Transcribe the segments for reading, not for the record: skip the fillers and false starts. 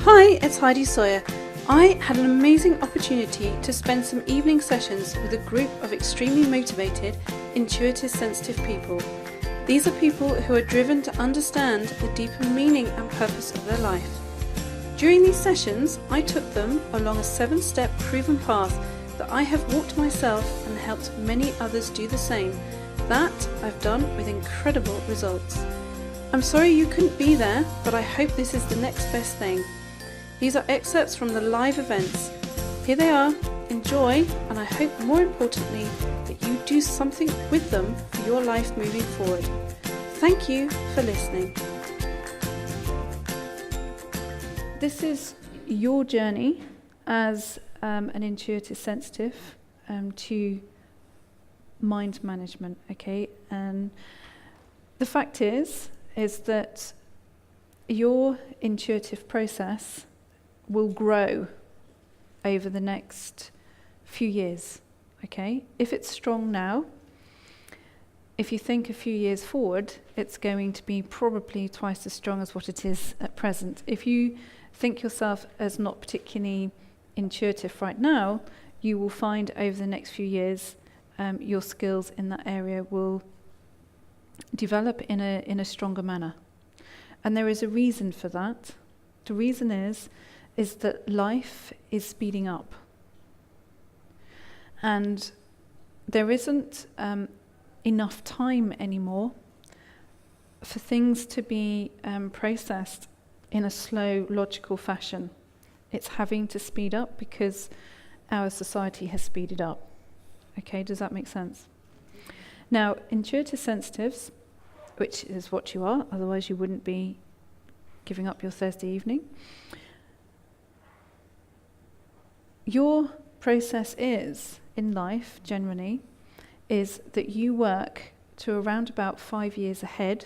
Hi, it's Heidi Sawyer. I had an amazing opportunity to spend some evening sessions with a group of extremely motivated, intuitive, sensitive people. These are people who are driven to understand the deeper meaning and purpose of their life. During these sessions, I took them along a 7-step proven path that I have walked myself and helped many others do the same. That I've done with incredible results. I'm sorry you couldn't be there, but I hope this is the next best thing. These are excerpts from the live events. Here they are. Enjoy, and I hope more importantly that you do something with them for your life moving forward. Thank you for listening. This is your journey as an intuitive sensitive to mind management, okay? And the fact is that your intuitive process will grow over the next few years, okay? If it's strong now, if you think a few years forward, it's going to be probably twice as strong as what it is at present. If you think yourself as not particularly intuitive right now, you will find over the next few years your skills in that area will develop in a stronger manner. And there is a reason for that. The reason is that life is speeding up. And there isn't enough time anymore for things to be processed in a slow, logical fashion. It's having to speed up because our society has speeded up. Okay, does that make sense? Now, intuitive sensitives, which is what you are, otherwise you wouldn't be giving up your Thursday evening. Your process is, in life generally, is that you work to around about 5 years ahead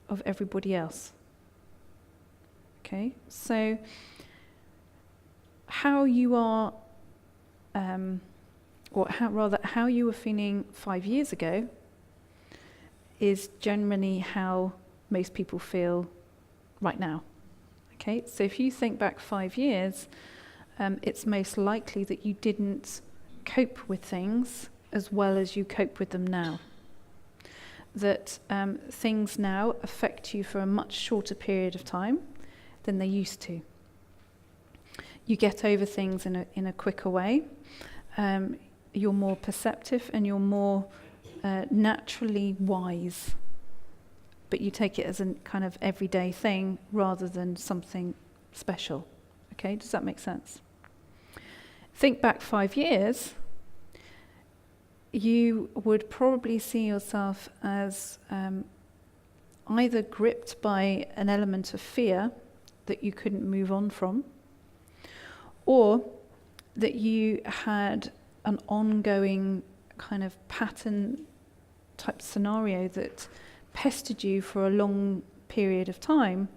of everybody else. Okay, so how you are, how you were feeling 5 years ago is generally how most people feel right now. Okay, so if you think back 5 years, it's most likely that you didn't cope with things as well as you cope with them now. That things now affect you for a much shorter period of time than they used to. You get over things in a quicker way. You're more perceptive and you're more naturally wise. But you take it as a kind of everyday thing rather than something special. Okay, does that make sense? Think back 5 years, you would probably see yourself as either gripped by an element of fear that you couldn't move on from, or that you had an ongoing kind of pattern type scenario that pestered you for a long period of time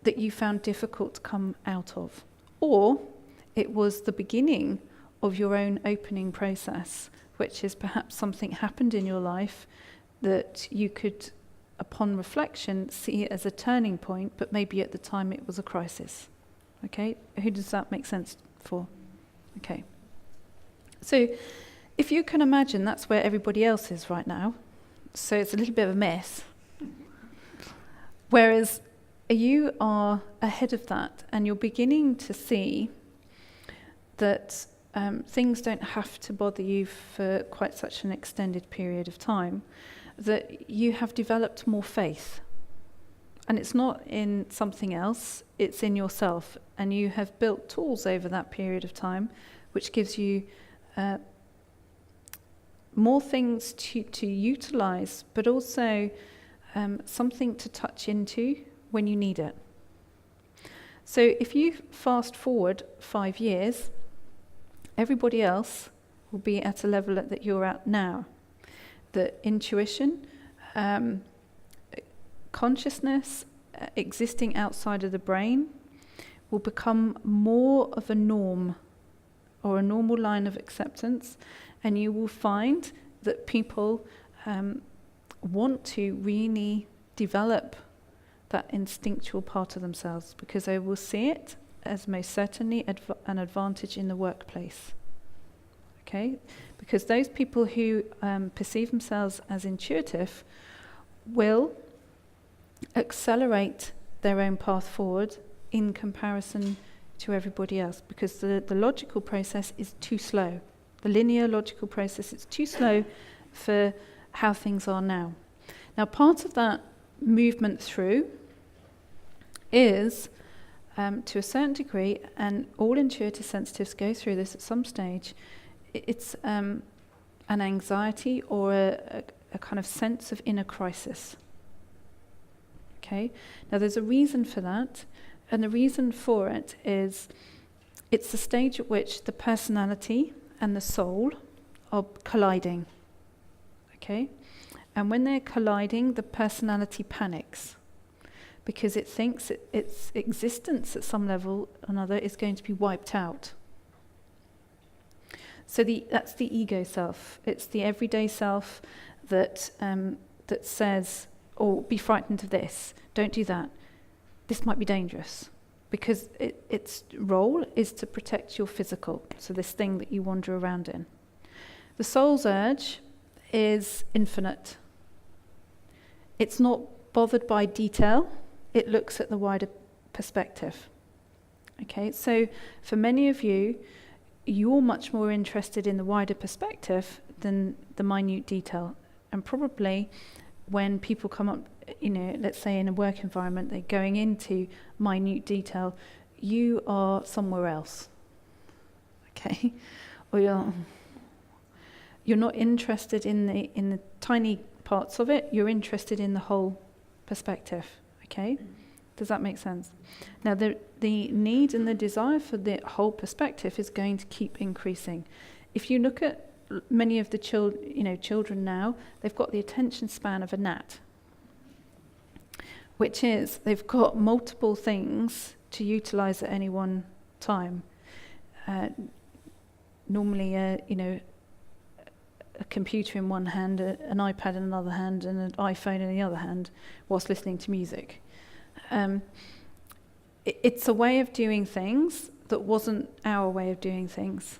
that you found difficult to come out of. Or it was the beginning of your own opening process, which is perhaps something happened in your life that you could, upon reflection, see it as a turning point, but maybe at the time it was a crisis. Okay, who does that make sense for? Okay. So if you can imagine, that's where everybody else is right now. So it's a little bit of a mess. Whereas you are ahead of that and you're beginning to see that things don't have to bother you for quite such an extended period of time, that you have developed more faith. And it's not in something else, it's in yourself. And you have built tools over that period of time, which gives you more things to utilize, but also something to touch into when you need it. So if you fast forward 5 years, everybody else will be at a level that you're at now. The intuition, consciousness existing outside of the brain will become more of a norm or a normal line of acceptance, and you will find that people want to really develop that instinctual part of themselves, because they will see it as most certainly an advantage in the workplace. Okay? Because those people who perceive themselves as intuitive will accelerate their own path forward in comparison to everybody else, because the logical process is too slow. The linear logical process is too slow for how things are now. Now, part of that movement through is, to a certain degree, and all intuitive sensitives go through this at some stage, it's an anxiety or a kind of sense of inner crisis. Okay? Now, there's a reason for that, and the reason for it is it's the stage at which the personality and the soul are colliding. Okay? And when they're colliding, the personality panics because it thinks its existence at some level or another is going to be wiped out. So that's the ego self. It's the everyday self that says, "Oh, be frightened of this. Don't do that. This might be dangerous," because its role is to protect your physical. So this thing that you wander around in. The soul's urge is infinite. It's not bothered by detail. It looks at the wider perspective. Okay, so for many of you, you're much more interested in the wider perspective than the minute detail. And probably when people come up, let's say in a work environment, they're going into minute detail, you are somewhere else. Okay? Or you're not interested in the tiny parts of it, you're interested in the whole perspective. Okay? Does that make sense? Now, the need and the desire for the whole perspective is going to keep increasing. If you look at many of the children now, they've got the attention span of a gnat, which is they've got multiple things to utilize at any one time. Normally, a computer in one hand, an iPad in another hand, and an iPhone in the other hand, whilst listening to music. It's a way of doing things that wasn't our way of doing things.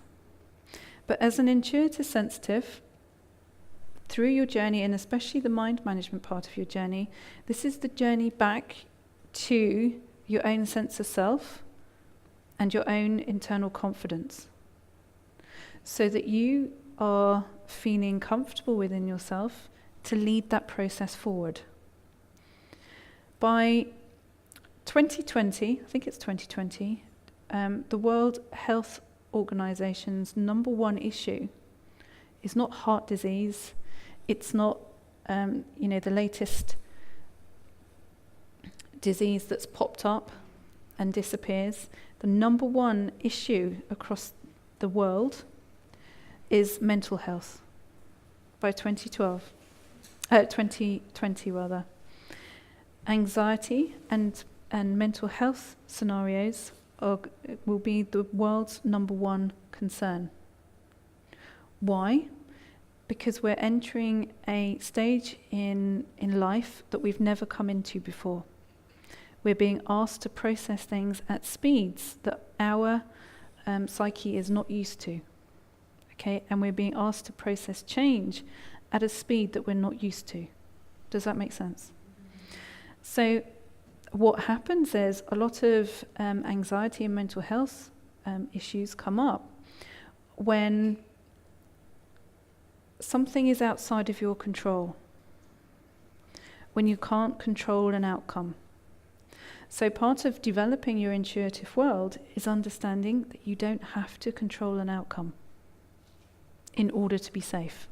But as an intuitive sensitive, through your journey, and especially the mind management part of your journey, this is the journey back to your own sense of self and your own internal confidence, so that you are feeling comfortable within yourself to lead that process forward. By 2020, I think it's 2020, the World Health Organization's number one issue is not heart disease, it's not the latest disease that's popped up and disappears. The number one issue across the world is mental health by 2020 rather. Anxiety and mental health scenarios will be the world's number one concern. Why? Because we're entering a stage in life that we've never come into before. We're being asked to process things at speeds that our psyche is not used to. Okay, and we're being asked to process change at a speed that we're not used to. Does that make sense? So what happens is a lot of anxiety and mental health issues come up when something is outside of your control, when you can't control an outcome. So part of developing your intuitive world is understanding that you don't have to control an outcome in order to be safe.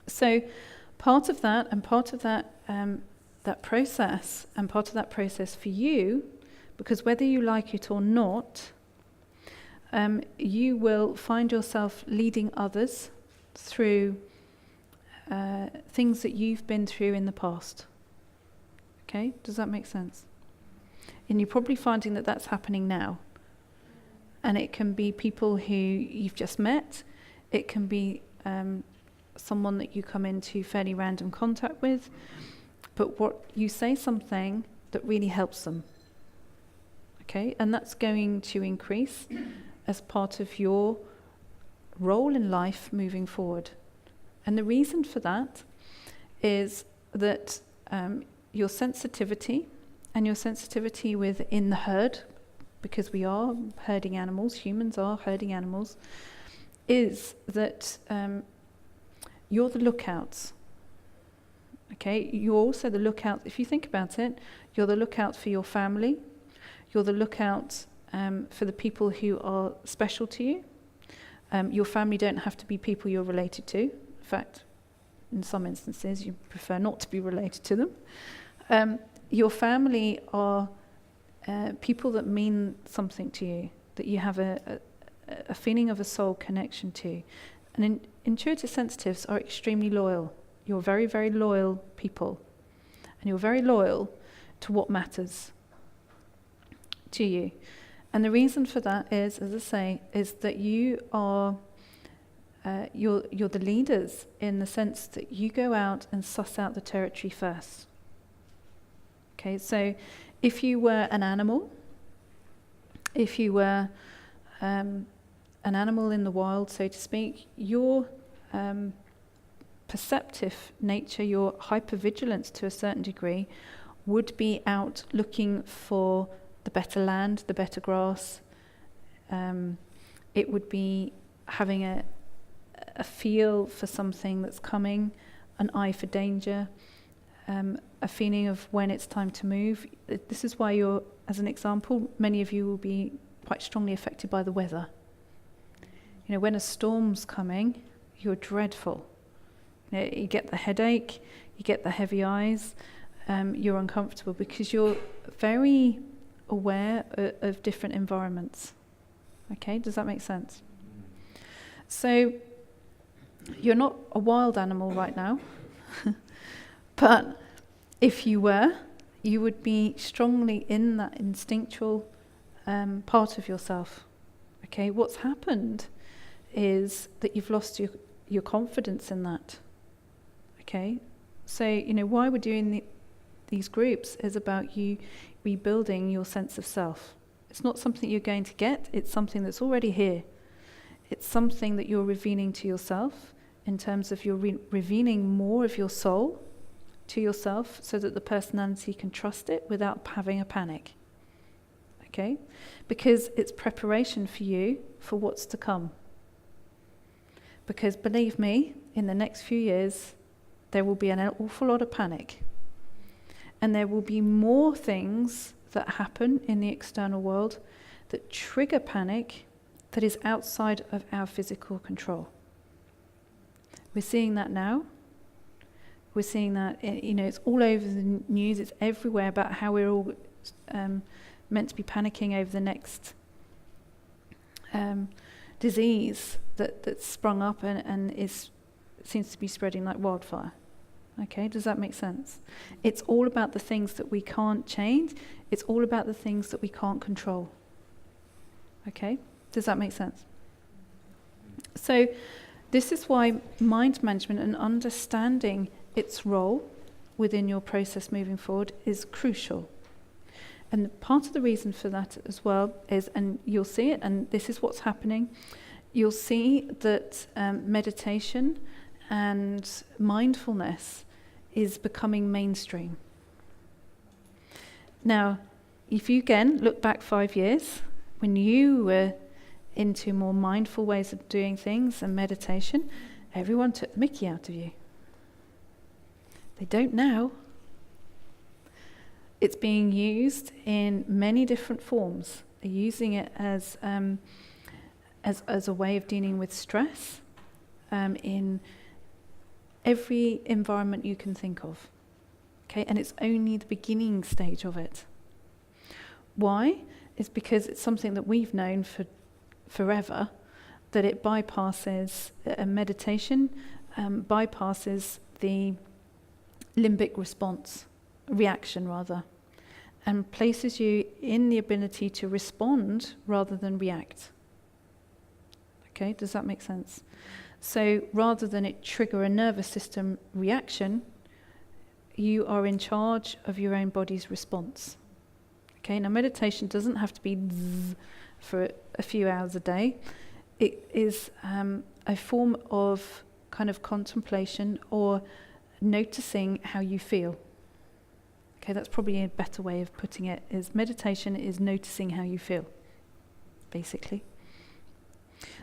So part of that process, and part of that process for you, because whether you like it or not, you will find yourself leading others through things that you've been through in the past. Okay, does that make sense? And you're probably finding that that's happening now. And it can be people who you've just met. It can be someone that you come into fairly random contact with. but what you say something that really helps them. Okay, and that's going to increase as part of your role in life moving forward. And the reason for that is that your sensitivity and your sensitivity within the herd, because we are herding animals, humans are herding animals, is that you're the lookouts. Okay, you're also the lookout. If you think about it, you're the lookout for your family. You're the lookout for the people who are special to you. Your family don't have to be people you're related to. In fact, in some instances, you prefer not to be related to them. Your family are people that mean something to you, that you have a feeling of a soul connection to. And intuitive sensitives are extremely loyal. You're very, very loyal people. And you're very loyal to what matters to you. And the reason for that is, as I say, is that you are you're the leaders in the sense that you go out and suss out the territory first. Okay, so if you were an animal, if you were an animal in the wild, so to speak, your perceptive nature, your hypervigilance to a certain degree, would be out looking for the better land, the better grass. It would be having a feel for something that's coming, an eye for danger, a feeling of when it's time to move. This is why you're, as an example, many of you will be quite strongly affected by the weather. You know, when a storm's coming, you're dreadful. You know, you get the headache, you get the heavy eyes, you're uncomfortable because you're very aware of different environments. Okay, does that make sense? So, you're not a wild animal right now, but if you were, you would be strongly in that instinctual part of yourself. Okay, what's happened is that you've lost your confidence in that. Okay, so, you know, why we're doing these groups is about you rebuilding your sense of self. It's not something you're going to get, it's something that's already here. It's something that you're revealing to yourself in terms of you're revealing more of your soul to yourself so that the personality can trust it without having a panic. Okay? Because it's preparation for you for what's to come. Because believe me, in the next few years, there will be an awful lot of panic. And there will be more things that happen in the external world that trigger panic that is outside of our physical control. We're seeing that now. We're seeing that, you know, it's all over the news, it's everywhere about how we're all meant to be panicking over the next disease that's sprung up and seems to be spreading like wildfire. Okay, does that make sense? It's all about the things that we can't change. It's all about the things that we can't control. Okay, does that make sense? So this is why mind management and understanding its role within your process moving forward is crucial. And part of the reason for that as well is, and you'll see it, and this is what's happening, you'll see that meditation and mindfulness is becoming mainstream. Now, if you again look back 5 years, when you were into more mindful ways of doing things and meditation, everyone took the mickey out of you. They don't now. It's being used in many different forms. They're using it as a way of dealing with stress in every environment you can think of. Okay, and it's only the beginning stage of it. Why? It's because it's something that we've known for forever, that it bypasses meditation, bypasses the limbic response, reaction rather, and places you in the ability to respond rather than react. Okay, does that make sense? So rather than it trigger a nervous system reaction, you are in charge of your own body's response. Okay, now meditation doesn't have to be for a few hours a day. It is a form of kind of contemplation or noticing how you feel. Okay, that's probably a better way of putting it, is meditation is noticing how you feel, basically.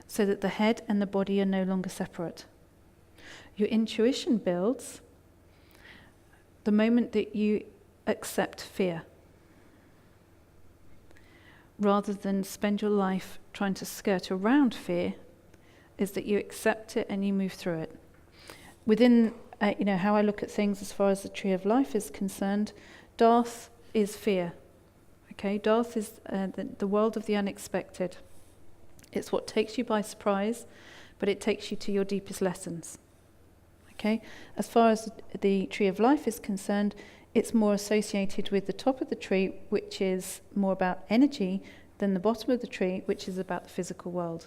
So that the head and the body are no longer separate. Your intuition builds the moment that you accept fear, rather than spend your life trying to skirt around fear, is that you accept it and you move through it. Within how I look at things as far as the tree of life is concerned, Darth is fear. Okay, Darth is the world of the unexpected. It's what takes you by surprise, but it takes you to your deepest lessons. Okay, as far as the tree of life is concerned, it's more associated with the top of the tree, which is more about energy, than the bottom of the tree, which is about the physical world.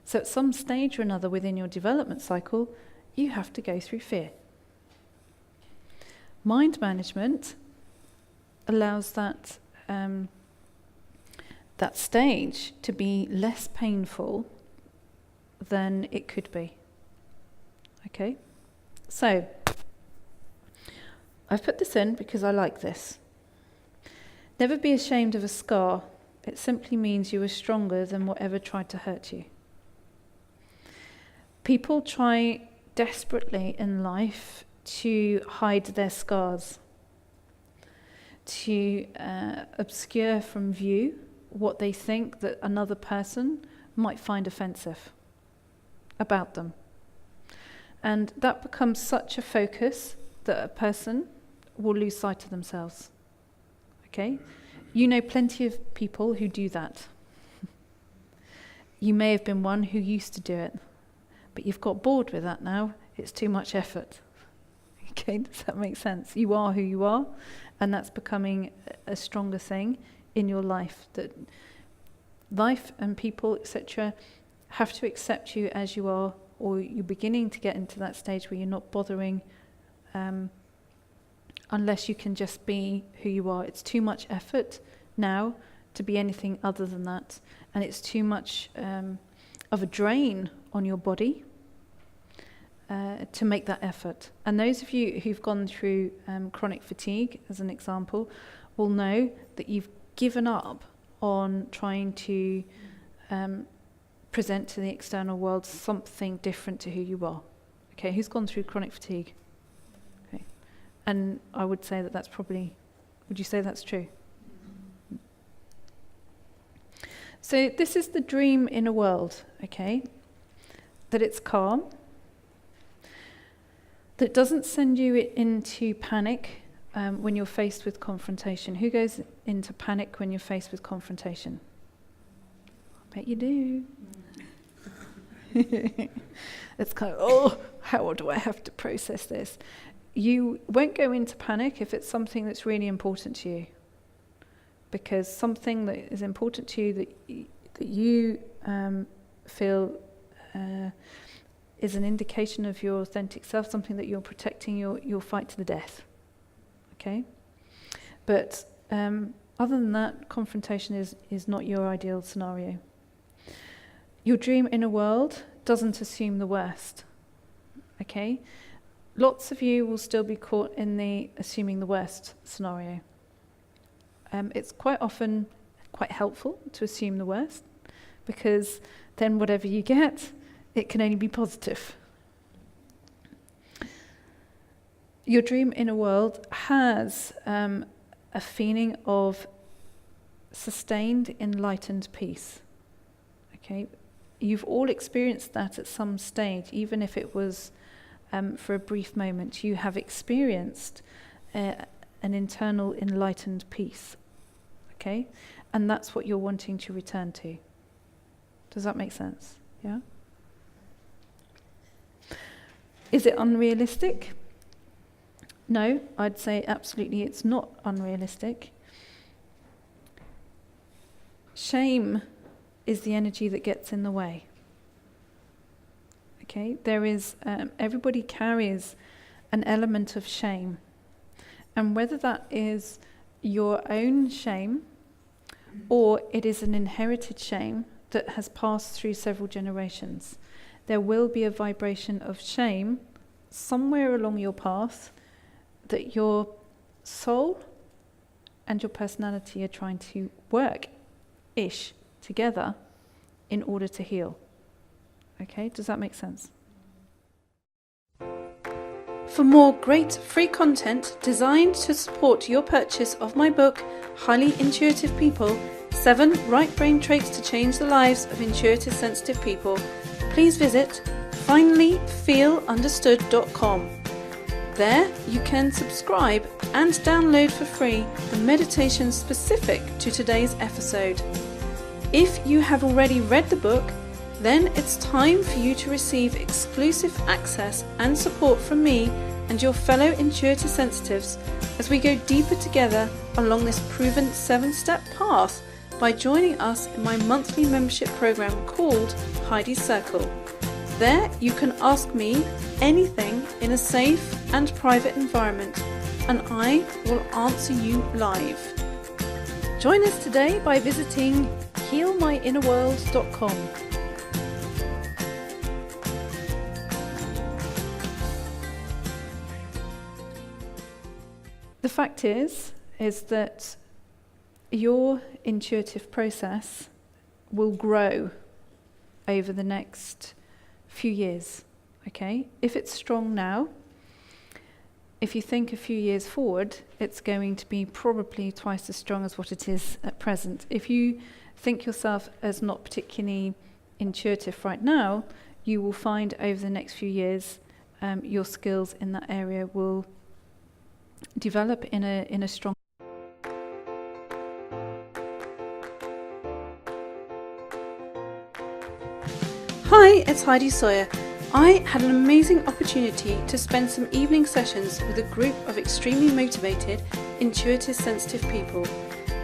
So at some stage or another within your development cycle, you have to go through fear. Mind management allows that stage to be less painful than it could be. Okay? So, I've put this in because I like this. Never be ashamed of a scar. It simply means you are stronger than whatever tried to hurt you. People try desperately in life to hide their scars, to obscure from view what they think that another person might find offensive about them. And that becomes such a focus that a person will lose sight of themselves. Okay? You know plenty of people who do that. You may have been one who used to do it, but you've got bored with that now. It's too much effort. Okay, does that make sense? You are who you are, and that's becoming a stronger thing in your life, that life and people, etc., have to accept you as you are, or you're beginning to get into that stage where you're not bothering unless you can just be who you are. It's too much effort now to be anything other than that, and it's too much of a drain on your body to make that effort. And those of you who've gone through chronic fatigue, as an example, will know that you've given up on trying to present to the external world something different to who you are. Okay, who's gone through chronic fatigue? Okay, and I would say that that's probably, would you say that's true? So this is the dream in a world, okay, that it's calm, that doesn't send you into panic when you're faced with confrontation. Who goes into panic when you're faced with confrontation? I bet you do. It's kind of, how do I have to process this? You won't go into panic if it's something that's really important to you. Because something that is important to you that you feel is an indication of your authentic self, something that you're protecting, you'll fight to the death. Okay? But other than that, confrontation is not your ideal scenario. Your dream inner world doesn't assume the worst. Okay? Lots of you will still be caught in the assuming the worst scenario. It's quite often quite helpful to assume the worst, because then whatever you get, it can only be positive. Your dream inner world has a feeling of sustained, enlightened peace. Okay, you've all experienced that at some stage, even if it was for a brief moment. You have experienced an internal enlightened peace. Okay, and that's what you're wanting to return to. Does that make sense? Yeah? Is it unrealistic? No, I'd say absolutely it's not unrealistic. Shame is the energy that gets in the way. Okay, there is, everybody carries an element of shame. And whether that is your own shame or it is an inherited shame that has passed through several generations, there will be a vibration of shame somewhere along your path that your soul and your personality are trying to work-ish together in order to heal. Okay, does that make sense? For more great free content designed to support your purchase of my book, Highly Intuitive People, 7 Right Brain Traits to Change the Lives of Intuitive Sensitive People, please visit finallyfeelunderstood.com. There you can subscribe and download for free the meditation specific to today's episode. If you have already read the book, then it's time for you to receive exclusive access and support from me and your fellow intuitive sensitives as we go deeper together along this proven 7-step path by joining us in my monthly membership program called Heidi's Circle. There you can ask me anything in a safe and private environment, and I will answer you live. Join us today by visiting healmyinnerworld.com. The fact is that your intuitive process will grow over the next few years, okay? If it's strong now, if you think a few years forward, it's going to be probably twice as strong as what it is at present. If you think yourself as not particularly intuitive right now, you will find over the next few years your skills in that area will develop in a strong. Hi, it's Heidi Sawyer. I had an amazing opportunity to spend some evening sessions with a group of extremely motivated, intuitive, sensitive people.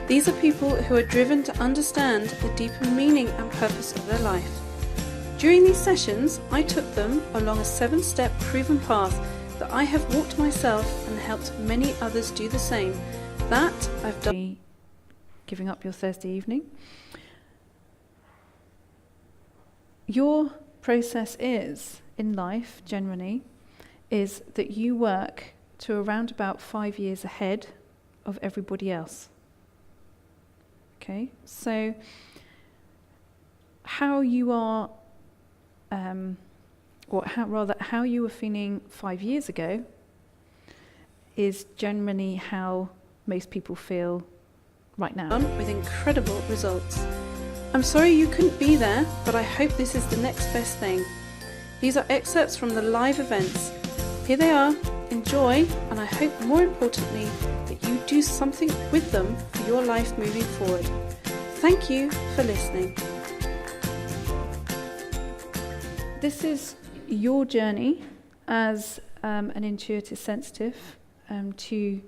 These are people who are driven to understand the deeper meaning and purpose of their life. During these sessions, I took them along a 7-step proven path that I have walked myself and helped many others do the same. That I've done. Giving up your Thursday evening. Your process is, in life generally, is that you work to around about 5 years ahead of everybody else. Okay, so how you are, how you were feeling 5 years ago is generally how most people feel right now. With incredible results. I'm sorry you couldn't be there, but I hope this is the next best thing. These are excerpts from the live events. Here they are. Enjoy, and I hope more importantly that you do something with them for your life moving forward. Thank you for listening. This is your journey as an intuitive sensitive to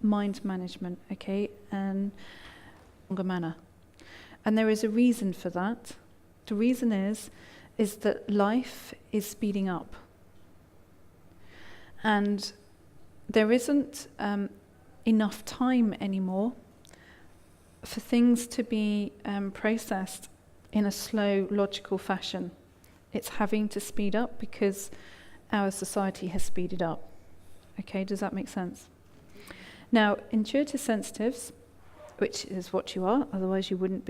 mind management, okay, and longer manner. And there is a reason for that. The reason is that life is speeding up. And there isn't enough time anymore for things to be processed in a slow, logical fashion. It's having to speed up because our society has speeded up. Okay, does that make sense? Now, intuitive sensitives, which is what you are, otherwise you wouldn't be